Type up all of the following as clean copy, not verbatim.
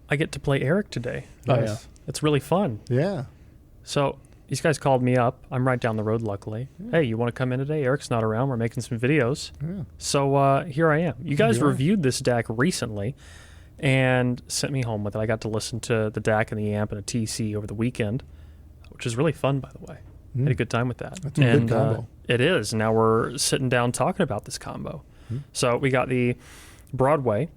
I get to play Eric today. Nice. It's really fun. Yeah. So these guys called me up. I'm right down the road, luckily. Hey, you want to come in today? Eric's not around. We're making some videos. Yeah. So here I am. You guys Yeah. reviewed this DAC recently and sent me home with it. I got to listen to the DAC and the amp and a TC over the weekend, which is really fun, by the way. Had a good time with that. That's a good combo. It is. Now we're sitting down talking about this combo. So we got the Broadway,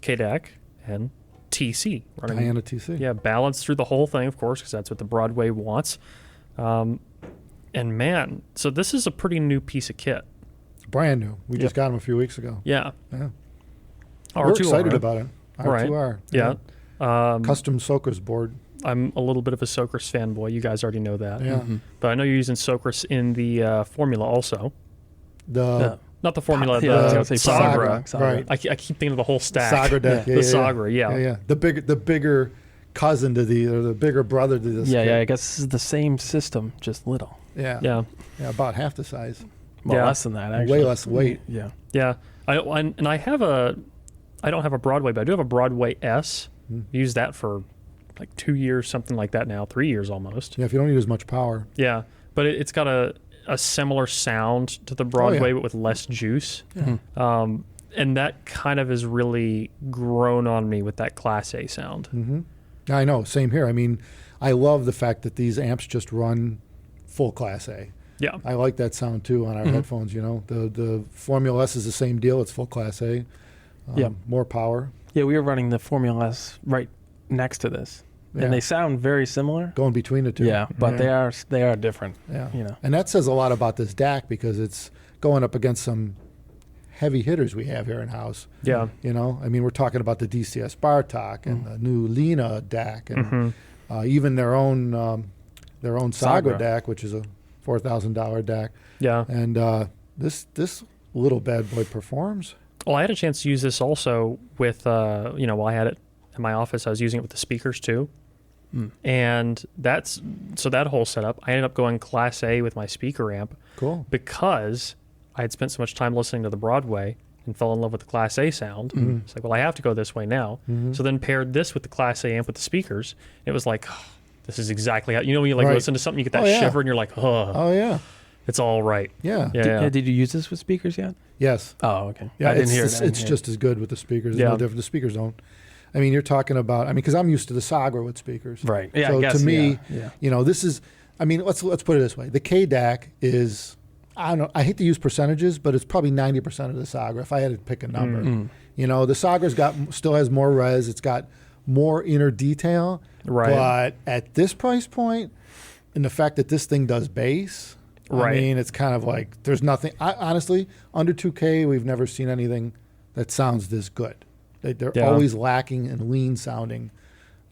KDAC, and TC running. Diana TC. Yeah, balanced through the whole thing, of course, because that's what the Broadway wants. And man, so this is a pretty new piece of kit. Brand new. We just got them a few weeks ago. Yeah. Yeah. R2R. We're excited about it. Right. R2R. Yeah. Custom Socus board. I'm a little bit of a Socus fanboy. You guys already know that. Yeah. But I know you're using Socus in the Formula also. Not the Formula, Yeah, I was the gonna say Sagra. Sagra. Right. I keep thinking of the whole stack. Sagra deck. The Sagra, yeah. The bigger cousin to the bigger brother to this. Yeah, kit. I guess this is the same system, just little. Yeah. Yeah. Yeah, about half the size. Well, Yeah. less than that, actually. Way less weight. Yeah. Yeah. I don't have a Broadway, but I do have a Broadway S. Used that for like 2 years, something like that now, 3 years almost. Yeah, if you don't use much power. Yeah. But it's got a similar sound to the Broadway, but with less juice. And that kind of has really grown on me with that Class A sound. I know, same here. I mean, I love the fact that these amps just run full Class A. Yeah. I like that sound too on our headphones, you know. The Formula S is the same deal. It's full Class A. Yeah. More power. Yeah, we were running the Formula S right next to this. Yeah. And they sound very similar. Going between the two. Yeah, but they are different. Yeah. You know. And that says a lot about this DAC because it's going up against some heavy hitters we have here in house. Yeah. You know, I mean, we're talking about the DCS Bartok and the new Lena DAC and even their own Sagra DAC, which is a $4,000 DAC. Yeah. And this little bad boy performs. Well, I had a chance to use this also with, while I had it in my office, I was using it with the speakers too. And that whole setup, I ended up going Class A with my speaker amp. Cool. Because I had spent so much time listening to the Broadway and fell in love with the Class A sound. It's like, well, I have to go this way now. So then paired this with the Class A amp with the speakers. It was like, oh, this is exactly how, when you like listen to something, you get that shiver and you're like, Oh, yeah. it's all right. Yeah. Yeah. Did you use this with speakers yet? Yes. Oh, okay. Yeah, I didn't hear it's, it. it's just as good with the speakers. It's Yeah. no different. The speakers don't. I mean, you're talking about, because I'm used to the Sagra with speakers. Right. Yeah, So I guess, to me, yeah. this is, let's put it this way. The KDAC is, I don't know, I hate to use percentages, but it's probably 90% of the Sagra if I had to pick a number. The Sagra's still has more res. It's got more inner detail. Right. But at this price point, and the fact that this thing does bass, Right. I mean, it's kind of like there's nothing. Honestly, under 2K, we've never seen anything that sounds this good. They're always lacking in lean sounding,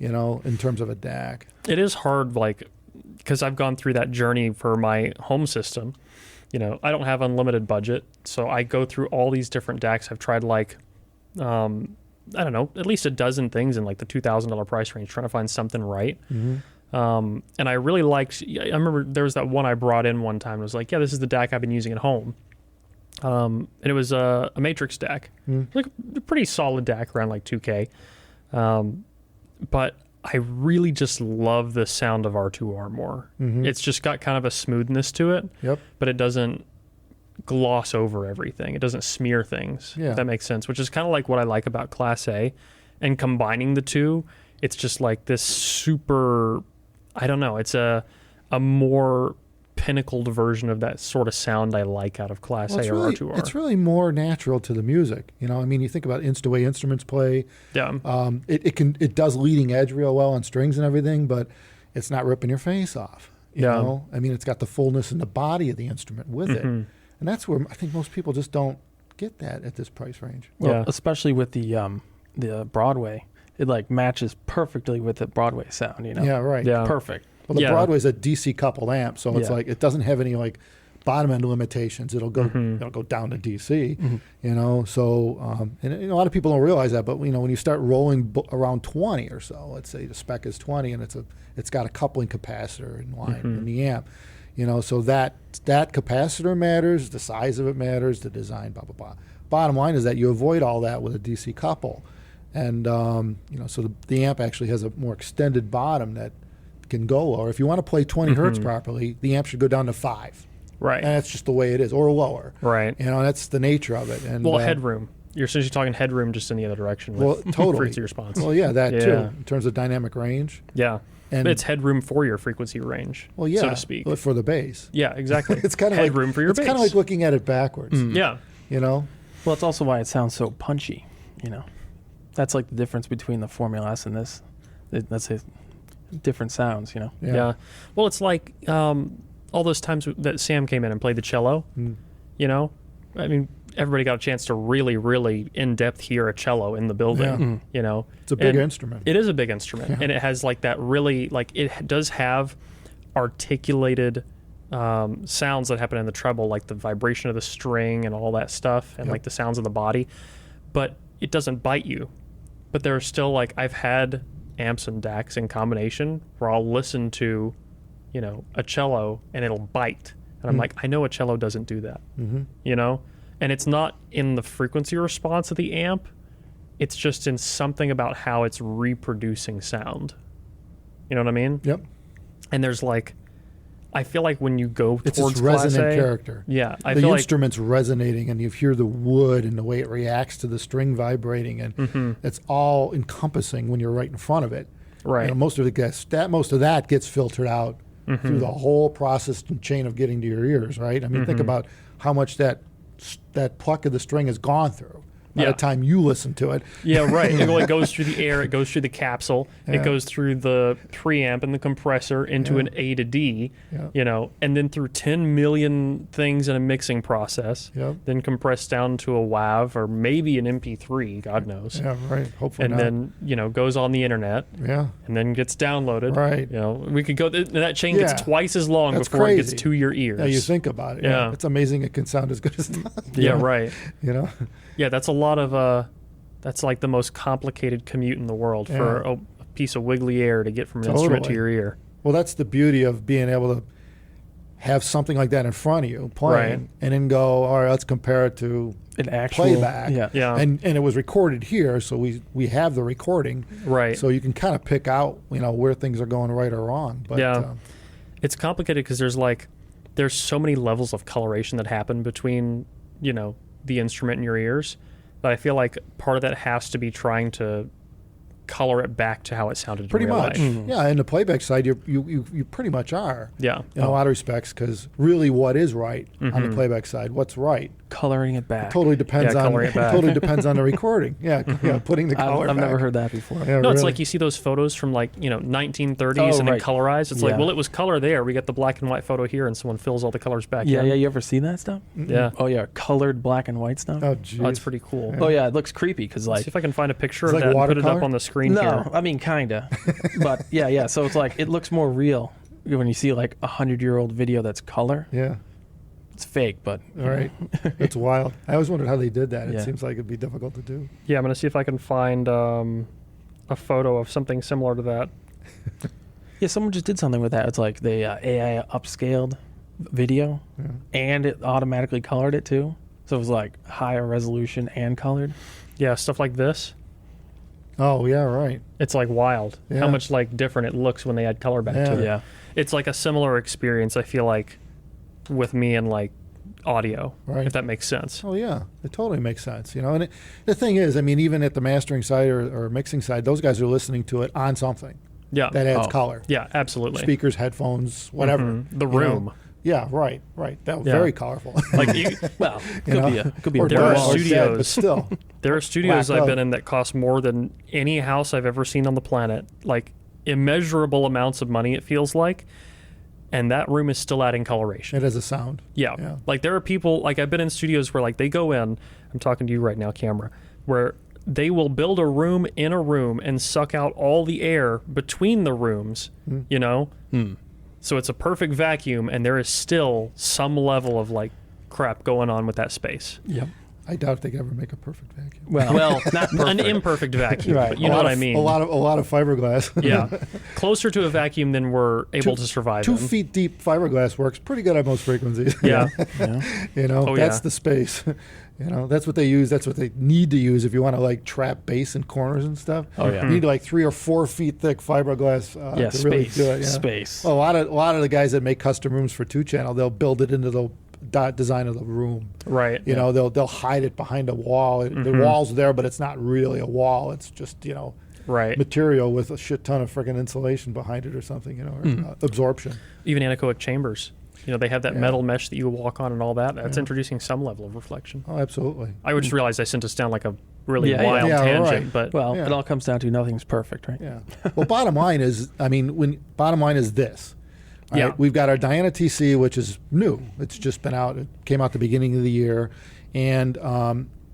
in terms of a DAC. It is hard, because I've gone through that journey for my home system. I don't have unlimited budget, so I go through all these different DACs. I've tried I don't know, at least a dozen things in the $2,000 price range, trying to find something right. And I really liked, I remember there was that one I brought in one time. And it was like, yeah, this is the DAC I've been using at home. And it was a Matrix DAC, like a pretty solid DAC around 2K. But I really just love the sound of R2R more. It's just got kind of a smoothness to it, but it doesn't gloss over everything. It doesn't smear things, if that makes sense, which is kind of like what I like about Class A. And combining the two, it's just like this super, I don't know, it's a more pinnacled version of that sort of sound I like out of Class A or R2R. It's really more natural to the music. You think about the way instruments play. Yeah. It does leading edge real well on strings and everything, but it's not ripping your face off. You know? It's got the fullness in the body of the instrument with it. And that's where I think most people just don't get that at this price range. Well, especially with the Broadway, it matches perfectly with the Broadway sound, Yeah, right. Yeah. Perfect. Well, the Broadway's a DC coupled amp, so it's it doesn't have any bottom end limitations. It'll go down to DC, So and a lot of people don't realize that, but when you start rolling around 20 or so, let's say the spec is 20, and it's got a coupling capacitor in line in the amp, so that capacitor matters, the size of it matters, the design, blah blah blah. Bottom line is that you avoid all that with a DC couple. And so the amp actually has a more extended bottom that can go lower. If you want to play 20 hertz properly, the amp should go down to 5. Right. And that's just the way it is, or lower. Right. That's the nature of it. And Headroom. You're essentially talking headroom just in the other direction. Well, With totally. frequency response. Well, yeah, that too, in terms of dynamic range. Yeah. And it's headroom for your frequency range, well, yeah, so to speak. for the bass. Yeah, exactly. It's kind of headroom for your bass. It's kind of like looking at it backwards. Yeah. Well, it's also why it sounds so punchy. That's like the difference between the Formula S and this. That's a different sounds. Yeah. Well, it's like all those times that Sam came in and played the cello. I mean, everybody got a chance to really, really in depth hear a cello in the building. It's a big instrument. It is a big instrument, and it has like that really like it does have articulated sounds that happen in the treble, like the vibration of the string and all that stuff, and like the sounds of the body. But it doesn't bite you. But there are still like I've had amps and DACs in combination where I'll listen to, a cello and it'll bite, and I'm like, I know a cello doesn't do that, and it's not in the frequency response of the amp. It's just in something about how it's reproducing sound. You know what I mean? Yep. And there's like, I feel like when you go It's towards its Class resonant A, character. Yeah, I The feel like instrument's resonating, and you hear the wood and the way it reacts to the string vibrating, and it's all encompassing when you're right in front of it. right. Most of that gets filtered out through the whole process and chain of getting to your ears, right? I mean, think about how much that pluck of the string has gone through by Yeah. the time you listen to it. Yeah, right. It goes through the air. It goes through the capsule. Yeah. It goes through the preamp and the compressor into an A to D. Yeah. And then through 10 million things in a mixing process. Yep. Then compressed down to a WAV or maybe an MP3. God knows. Yeah, right. Hopefully And not. then goes on the internet. Yeah. And then gets downloaded. Right. We could go. That chain Yeah. gets twice as long That's before it gets crazy. to your ears. Yeah, you think about it. Yeah. It's amazing it can sound as good as that. Yeah, right. Yeah, that's a lot of. That's like the most complicated commute in the world for a piece of wiggly air to get from an instrument to your ear. Well, that's the beauty of being able to have something like that in front of you playing, Right. and then go, all right, let's compare it to An actual playback. Yeah. Yeah. And it was recorded here, so we have the recording, Right. so you can kind of pick out where things are going right or wrong. But Yeah. It's complicated because there's so many levels of coloration that happen between, the instrument and your ears. But I feel like part of that has to be trying to color it back to how it sounded pretty in real much, life. yeah. In the playback side, you pretty much are. Yeah. In a lot of respects, because really, what is right on the playback side? What's right? Coloring it back. Totally depends on coloring it back. totally depends on the recording. Yeah, yeah, putting the color. I've never back. heard that before. Yeah, No, it's really. like you see those photos from 1930s Oh, and then right. colorized. It's like, Yeah. well, it was color there. We got the black and white photo here, and someone fills all the colors back Yeah, in. yeah. You ever see that stuff? Yeah. Oh yeah, colored black and white stuff. Oh, geez. Oh, it's pretty cool. Oh yeah, it looks creepy because Let's like see if I can find a picture It's of like that and put it up watercolor? on the screen no, here. I mean kinda, but yeah. So it's like it looks more real when you see like 100-year-old video that's color. Yeah. It's fake, but All right. It's wild. I always wondered how they did that. It Yeah. seems like it'd be difficult to do. Yeah, I'm going to see if I can find a photo of something similar to that. Yeah, someone just did something with that. It's like they AI upscaled video, Yeah. and it automatically colored it too. So it was like higher resolution and colored. Yeah, stuff like this. Oh, yeah, right. It's like wild Yeah. how much like different it looks when they add color back to it. Yeah. It's like a similar experience, I feel like, with me and like audio, Right. if that makes sense. Oh, yeah. It totally makes sense. And the thing is, I mean, even at the mastering side or mixing side, those guys are listening to it on something Yeah. that adds Oh. color. Yeah, absolutely. Speakers, headphones, whatever. Mhm. The You know? room. Yeah, right. That was Yeah. very colorful. Like you, Well, You know? could be or a There are dark wall. or dead, studios. but still. there are studios Whacked I've been out. in that cost more than any house I've ever seen on the planet. Like immeasurable amounts of money, it feels like. And that room is still adding coloration. It has a sound. Yeah. Yeah. Like there are people, like I've been in studios where like they go in, I'm talking to you right now, camera, where they will build a room in a room and suck out all the air between the rooms, So it's a perfect vacuum and there is still some level of like crap going on with that space. Yep. I doubt they could ever make a perfect vacuum. Well, not an perfect. imperfect vacuum, Right. but you know what I mean. A lot of fiberglass. Yeah, closer to a vacuum than we're able to survive 2 in. feet deep fiberglass works pretty good at most frequencies. Yeah. Yeah. You know, Oh, that's yeah. the space. You know, that's what they use. That's what they need to use if you want to like trap bass in corners and stuff. Oh, yeah. You need like 3 or 4 feet thick fiberglass Yeah, to really space. do it. Yeah. Space. Well, a lot of the guys that make custom rooms for 2-channel, they'll build it into the design of the room. Right. You know, they'll hide it behind a wall. The Mm-hmm. wall's there, but it's not really a wall. It's just, you know, Right. material with a shit ton of friggin' insulation behind it or something, you know, or absorption. Even anechoic chambers. You know, they have that Yeah. metal mesh that you walk on and all that. That's Yeah. introducing some level of reflection. Oh, absolutely. I would just realize I sent us down like a really Yeah, yeah. wild Yeah, tangent, right. but Well, Yeah. it all comes down to nothing's perfect, right? Yeah. Well, bottom line is, I mean, bottom line is this. All Yeah. right, we've got our Diana TC, which is new. It's just been out. It came out the beginning of the year, and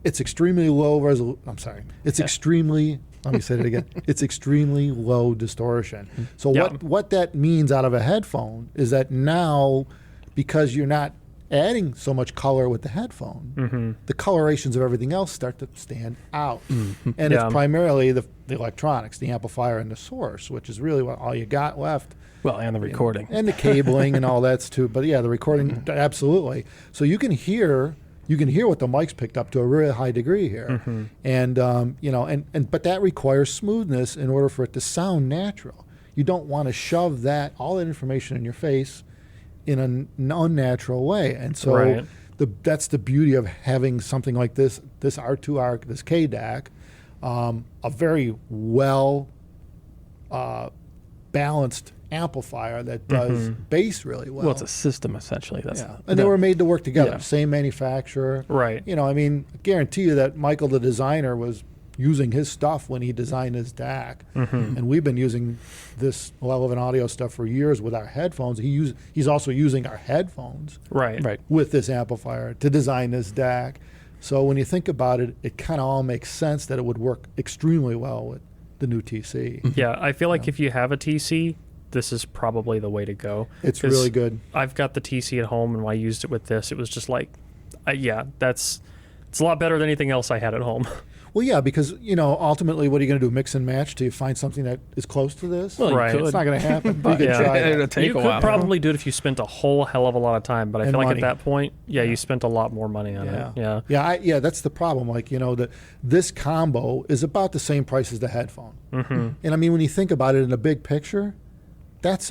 it's extremely low resolution. I'm sorry. It's extremely. Let me say it again. It's extremely low distortion. So Yeah. what that means out of a headphone is that now, because you're not adding so much color with the headphone, the colorations of everything else start to stand out. And Yeah. it's primarily the electronics, the amplifier and the source, which is really what all you got left. Well, and the recording. And the cabling and all that's too. But yeah, the recording, absolutely. So you can hear what the mic's picked up to a really high degree here. And, you know, and but that requires smoothness in order for it to sound natural. You don't want to shove all that information in your face in an unnatural way. And so Right. that's the beauty of having something like this R2R, this KDAC, a very well balanced amplifier that does bass really well. Well, it's a system essentially. That's Yeah. And they were made to work together. Yeah. Same manufacturer. Right. You know, I mean, I guarantee you that Michael, the designer, was using his stuff when he designed his DAC. And we've been using this Relevant Audio stuff for years with our headphones. He's also using our headphones right. right. with this amplifier to design this DAC. So when you think about it, it kind of all makes sense that it would work extremely well with the new TC. Yeah, I feel like if you have a TC, this is probably the way to go. It's 'Cause really good. I've got the TC at home, and when I used it with this, it was just like, it's a lot better than anything else I had at home. Well, yeah, because, you know, ultimately, what are you going to do? Mix and match till you find something that is close to this? Well, you Right. could. It's not going to happen. But you Yeah. can try it. It'll take You a could while. probably do it if you spent a whole hell of a lot of time, but I And feel like money. at that point, you spent a lot more money on it. Yeah. Yeah, that's the problem. Like, you know, this combo is about the same price as the headphone. And I mean, when you think about it in a big picture, that's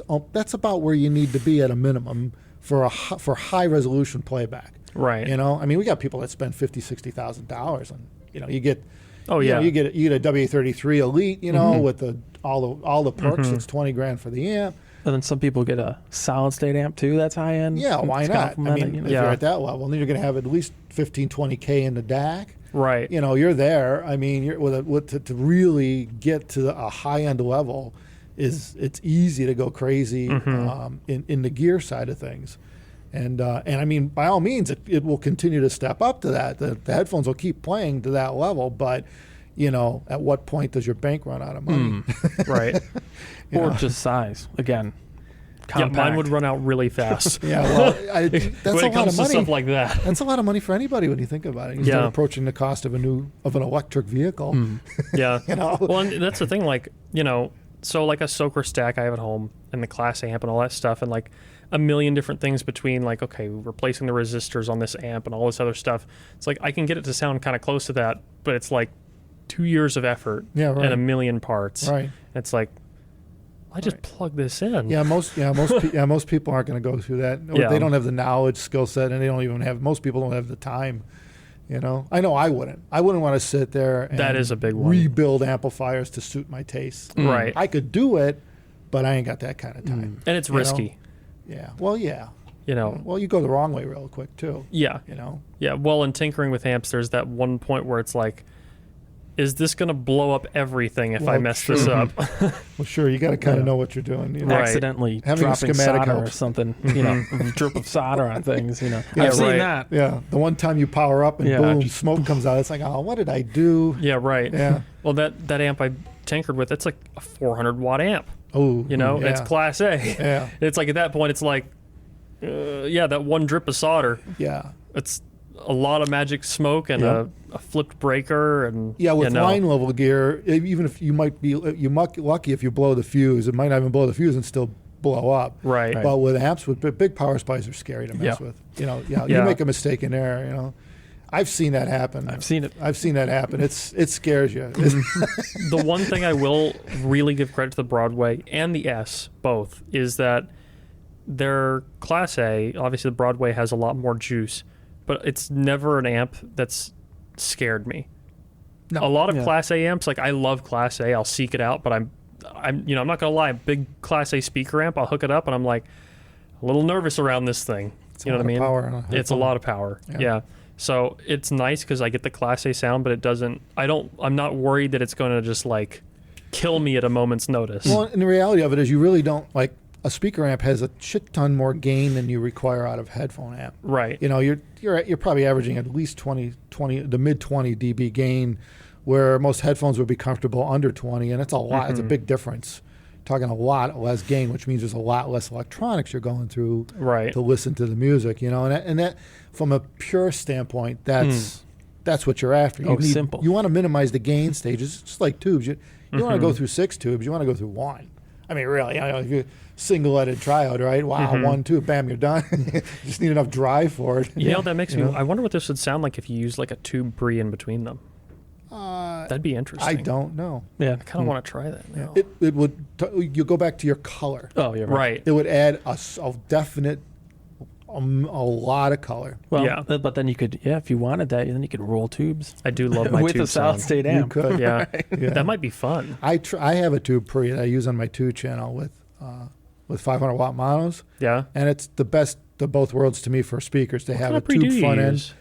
about where you need to be at a minimum for high resolution playback. Right. You know, I mean, we got people that spend $50,000-$60,000 and, you know, you get Oh, you yeah. know, you get a W33 Elite, you know, with all the perks. It's $20,000 for the amp. And then some people get a solid state amp too. That's high end. Yeah, why It's not? I complemented, mean, you know. if you're at that level, then you're going to have at least 15-20K in the DAC. Right. You know, you're there. I mean, you're to really get to a high end level it's easy to go crazy in the gear side of things. And I mean, by all means, it will continue to step up to that. The headphones will keep playing to that level, but you know, at what point does your bank run out of money? Right. Or just size. Again, Yeah, compact. mine would run out really fast. Yeah, well, that's when a it lot comes of to money. stuff like that. That's a lot of money for anybody when you think about it. You Yeah. start approaching the cost of an electric vehicle. Yeah. You know? Well, and that's the thing, like, you know, so like a Soaker stack I have at home and the class amp and all that stuff, and like a million different things between, like, okay, replacing the resistors on this amp and all this other stuff. It's like I can get it to sound kind of close to that, but it's like 2 years of effort Yeah, right. and a million parts. Right. It's like, I just Right. plug this in. Yeah, most people aren't going to go through that. Yeah. They don't have the knowledge, skill set, and they don't even have. Most people don't have the time. You know, I know I wouldn't. I wouldn't want to sit there and That is a big one. rebuild amplifiers to suit my taste. Right. I could do it, but I ain't got that kind of time. And it's You know? risky, Yeah. Well, yeah. you know. Well, you go the wrong way real quick too. Yeah. You know. Yeah. Well, in tinkering with amps, there's that one point where it's like, is this going to blow up everything if I Well, mess this sure. up? Well, sure. You got to kind of know what you're doing. You know? Right. accidentally Having a dropping schematic solder or helps. something. You know, a drip of solder on things. You know, Yeah, I've seen right. that. Yeah. The one time you power up and Yeah. boom, smoke comes out. It's like, oh, what did I do? Yeah, right. Yeah. Well, that amp I tinkered with, it's like a 400 watt amp. Oh, You know, yeah. it's Class A. Yeah. It's like at that point, it's like, that one drip of solder. Yeah. It's a lot of magic smoke and Yeah. a flipped breaker and Yeah, with you know, line level gear, even if you might be lucky if you blow the fuse, it might not even blow the fuse and still blow up. right. Right. But with amps, with big power supplies are scary to mess Yeah. with. You know, you Yeah. make a mistake in there. You know, I've seen that happen. I've seen it. I've seen that happen. It scares you. The one thing I will really give credit to the Broadway and the S both is that their Class A, obviously the Broadway has a lot more juice, but it's never an amp that's scared me. No. A lot of Yeah. Class A amps, like I love Class A, I'll seek it out, but I'm I'm not gonna lie, big Class A speaker amp, I'll hook it up and I'm like a little nervous around this thing. It's You know a what I lot of mean? power on a It's a headphone. lot of power. Yeah. Yeah. So it's nice because I get the Class A sound, but it doesn't. I'm not worried that it's going to just like kill me at a moment's notice. Well, and the reality of it is, you really don't like a speaker amp has a shit ton more gain than you require out of headphone amp. Right. You know, you're probably averaging at least 20 the mid 20 dB gain, where most headphones would be comfortable under 20, and it's a lot. It's a big difference. Talking a lot less gain, which means there's a lot less electronics you're going through Right. to listen to the music. You know, and that from a pure standpoint, that's what you're after. You Simple. You want to minimize the gain stages. It's just like tubes. You want to go through 6 tubes. You want to go through 1. I mean, really, you know, if you single-headed triode, right? Wow, 1 tube, bam, you're done. You just need enough drive for it. You know, that makes You me. know? I wonder what this would sound like if you used like a tube brie in between them. That'd be interesting. I don't know. Yeah. I kind of want to try that now. It would. You go back to your color. Oh, yeah. Right. It would add a definite, a lot of color. Well, Yeah. but then you could, if you wanted that, then you could roll tubes I do love my with tube a solid sound. state You amp. could. Yeah. Yeah. That might be fun. I have a tube pre that I use on my 2 channel with 500 watt monos, Yeah. and it's the best of both worlds to me for speakers. They What have kind a of pre do tube you front end. use?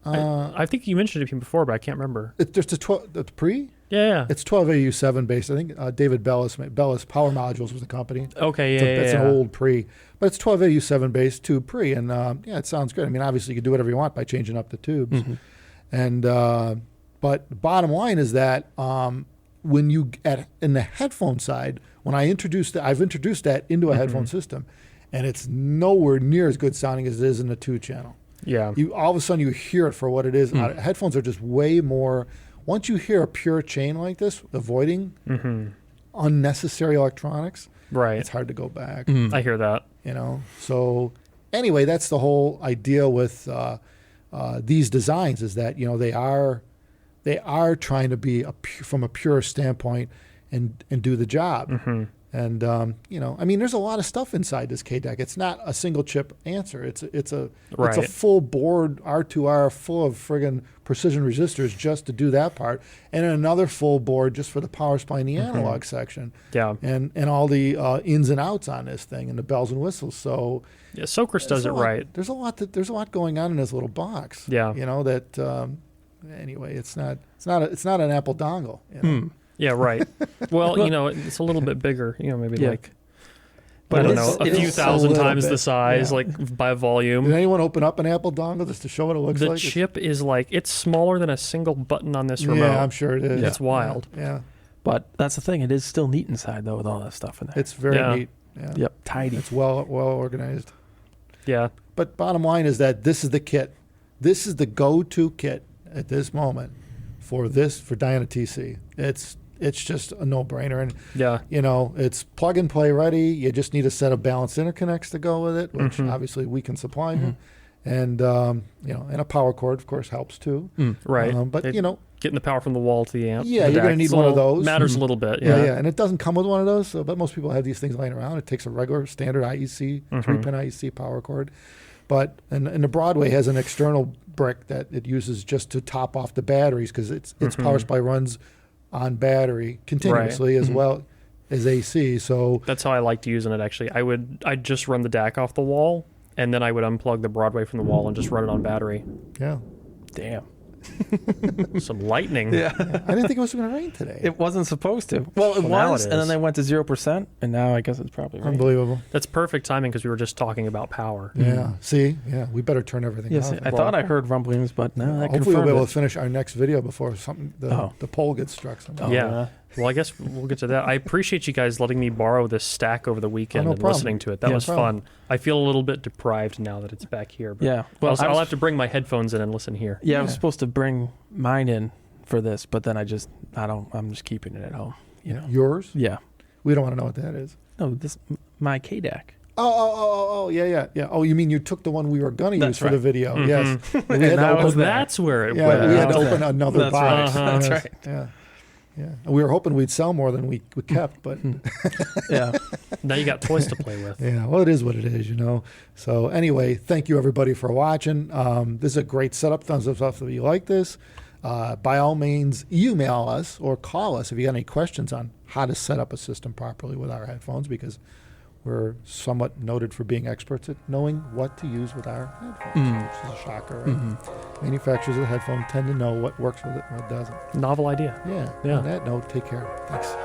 I think you mentioned it before, but I can't remember. There's the pre. Yeah. It's 12AU7 based. I think David Bellis Power Modules was the company. Okay. It's, Yeah. it's an old pre, but it's 12AU7 based tube pre, and it sounds good. I mean, obviously you can do whatever you want by changing up the tubes, and but the bottom line is that when you in the headphone side, when I've introduced that into a headphone system, and it's nowhere near as good sounding as it is in the 2 channel. Yeah. You all of a sudden you hear it for what it is. Headphones are just way more. Once you hear a pure chain like this, avoiding unnecessary electronics, Right. it's hard to go back. I hear that. You know. So anyway, that's the whole idea with these designs, is that, you know, they are trying to be from a pure standpoint and do the job. And you know, I mean, there's a lot of stuff inside this KDEC. It's not a single chip answer. It's a Right. full board R2R full of friggin' precision resistors just to do that part, and another full board just for the power supply and the analog section, Yeah. and all the ins and outs on this thing and the bells and whistles. So Yeah. Socrates does there's it a lot- right. There's a lot going on in this little box. Yeah. You know that. Anyway, it's not an Apple dongle. You know? Yeah. Right. Well, you know, it's a little bit bigger. You know, maybe Yeah. like. But I don't it know, is- a it few is thousand a little times bit, the size, yeah. like by Did volume. anyone open up an Apple dongle just to show what it looks The like? chip is like it's smaller than a single button on this remote. Yeah, I'm sure it is. It's wild. Yeah, But that's the thing. It is still neat inside, though, with all that stuff in there. it's very Yeah. neat. Yeah. Yep. Tidy. It's well organized. Yeah. But bottom line is that this is the kit. This is the go-to kit at this moment for Diana TC. It's just a no-brainer, and Yeah. you know, it's plug and play ready. You just need a set of balanced interconnects to go with it, which obviously we can supply you. And you know, and a power cord, of course, helps too. Right. But It- you know, getting the power from the wall to the amp. Yeah, the you're gonna DAC. need It's a one of little- those. Matters a little bit. yeah, Yeah. yeah, and it doesn't come with one of those. So, but most people have these things laying around. It takes a regular standard IEC, 3-pin IEC power cord. But and the Broadway has an external brick that it uses just to top off the batteries, because its power supply runs on battery continuously as well as AC. So That's how I liked using it. Actually, I'd just run the DAC off the wall, and then I would unplug the Broadway from the wall and just run it on battery. yeah, Damn. Some lightning. I didn't think it was going to rain today. It wasn't supposed to. Well, it Well, now was, it and then is. they went to 0%, and now I guess it's probably right. Unbelievable. That's perfect timing because we were just talking about power. Yeah. See, yeah, we better turn everything Yes, off. I thought I heard rumblings, but no, that Hopefully we'll be confirmed able it. to finish our next video before the pole gets struck somewhere. Yeah. Well, I guess we'll get to that. I appreciate you guys letting me borrow this stack over the weekend no and problem. listening to it. That Yeah, was no problem. fun. I feel a little bit deprived now that it's back here. But Yeah. Well, I'll have to bring my headphones in and listen here. Yeah, I was Yeah. supposed to bring mine in for this, but then I'm just keeping it at home. You know. Yours? Yeah. We don't want to know what that is. No, my KDAC. Yeah. Oh, you mean you took the one we were going to use That's for the right. video? Mhm. Yes. We had to Now open- it's there. That's where it yeah, went. we had to Okay. open another That's box. right. That's Yes. right. Yeah. Yeah. We were hoping we'd sell more than we kept, but Yeah. Now you got toys to play with. yeah, well, it is what it is, you know. So anyway, thank you everybody for watching. This is a great setup. Thumbs up if you like this. By all means, email us or call us if you got any questions on how to set up a system properly with our headphones, because we're somewhat noted for being experts at knowing what to use with our headphones, which is a shocker. Right? Manufacturers of the headphone tend to know what works with it and what doesn't. Novel idea. Yeah. Yeah. On that note, take care. Thanks.